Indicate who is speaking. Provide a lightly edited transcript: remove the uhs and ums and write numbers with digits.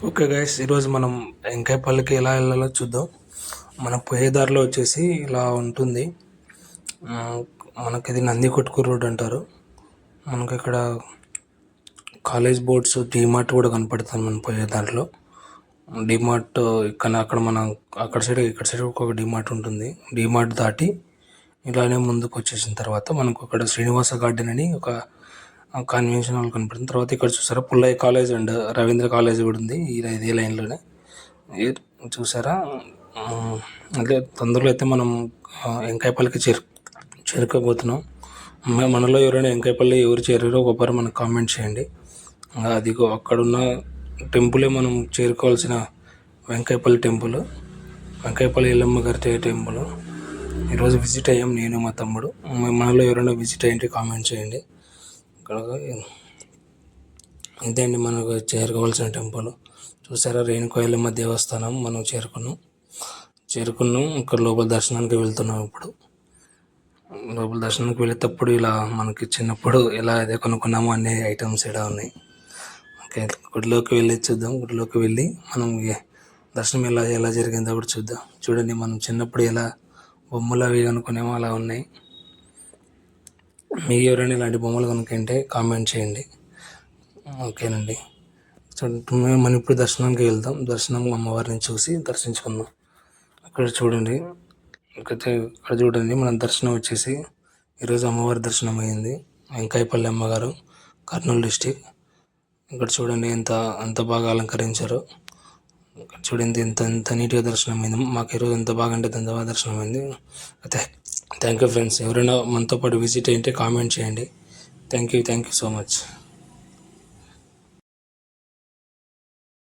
Speaker 1: Okay guys, ఈరోజు మనం వెంకాయపల్లికి ఎలా వెళ్ళాలో చూద్దాం. మన పోయే దారిలో వచ్చేసి ఇలా ఉంటుంది. ఆ, మనకి ఇది నంది కొట్కూరు రోడ్ అంటారు. మనకి ఇక్కడ కాలేజ్ బోర్డ్స్ డీమార్ట్ కూడా కనపడుతుంది మనం పోయే దాంట్లో. డీమార్ట్ ఇక్కడ అక్కడ మనం అక్కడ సైడ్ ఇక్కడ సైడ్ ఒక డీమార్ట్ ఉంటుంది. డీమార్ట్ దాటి ఇలానే ముందుకు వచ్చేసిన తర్వాత మనకు అక్కడ శ్రీనివాస గార్డెన్ అని ఒక కన్వెన్షన్ హాల్ కనపడుతుంది. తర్వాత ఇక్కడ చూసారా Pullaiah college and Ravindra college కూడా ఉంది ఇదే లైన్లోనే. చూసారా, అంటే తొందరలో అయితే మనం వెంకాయపల్లికి చేరుకోబోతున్నాం. మనలో ఎవరైనా వెంకాయపల్లి ఎవరు చేరారో ఒకసారి మనకు కామెంట్ చేయండి. అదిగో అక్కడున్న టెంపులే మనం చేరుకోవాల్సిన వెంకాయపల్లి టెంపుల్, వెంకాయపల్లి ఎల్లమ్మ గారి టెంపుల్. ఈరోజు విజిట్ అయ్యాం నేను మా తమ్ముడు. మనలో ఎవరైనా విజిట్ అయ్యింటే కామెంట్ చేయండి. ఇక్కడ ఇదే అండి మనకు చేరుకోవాల్సిన టెంపుల్. చూసారా, రేణుకా ఎల్లమ్మ దేవస్థానం మనం చేరుకున్నాం. ఇక్కడ లోపల దర్శనానికి వెళ్తున్నాం. ఇప్పుడు లోపల దర్శనానికి వెళ్ళేటప్పుడు ఇలా మనకి చిన్నప్పుడు ఎలా అయితే కొనుక్కున్నామో అన్ని ఐటమ్స్ ఇలా ఉన్నాయి. ఓకే, గుడిలోకి వెళ్ళి చూద్దాం. గుడిలోకి వెళ్ళి మనం దర్శనం ఎలా జరిగిందో కూడా చూద్దాం. చూడండి, మనం చిన్నప్పుడు ఎలా బొమ్మలు అవి కొనుక్కునేమో అలా ఉన్నాయి. మీకు ఎవరైనా ఇలాంటి బొమ్మలు కొనుక్కుంటే కామెంట్ చేయండి. ఓకేనండి, మనం ఇప్పుడు దర్శనానికి వెళ్దాం. దర్శనం అమ్మవారిని చూసి దర్శించుకుందాం. ఇక్కడ చూడండి మన దర్శనం వచ్చేసి ఈరోజు అమ్మవారి దర్శనం అయింది. వెంకాయపల్లి అమ్మగారు, కర్నూలు డిస్టిక్. ఇక్కడ చూడండి ఎంత బాగా అలంకరించారు. ఇక్కడ చూడండి ఎంత నీట్గా దర్శనం అయింది. మాకు ఈరోజు ఎంత బాగా అంటే ఎంత బాగా దర్శనం అయింది. Thank you friends. ఎవరైనా మనతో పాటు విజిట్ అయ్యింటే కామెంట్ చేయండి. Thank you so much.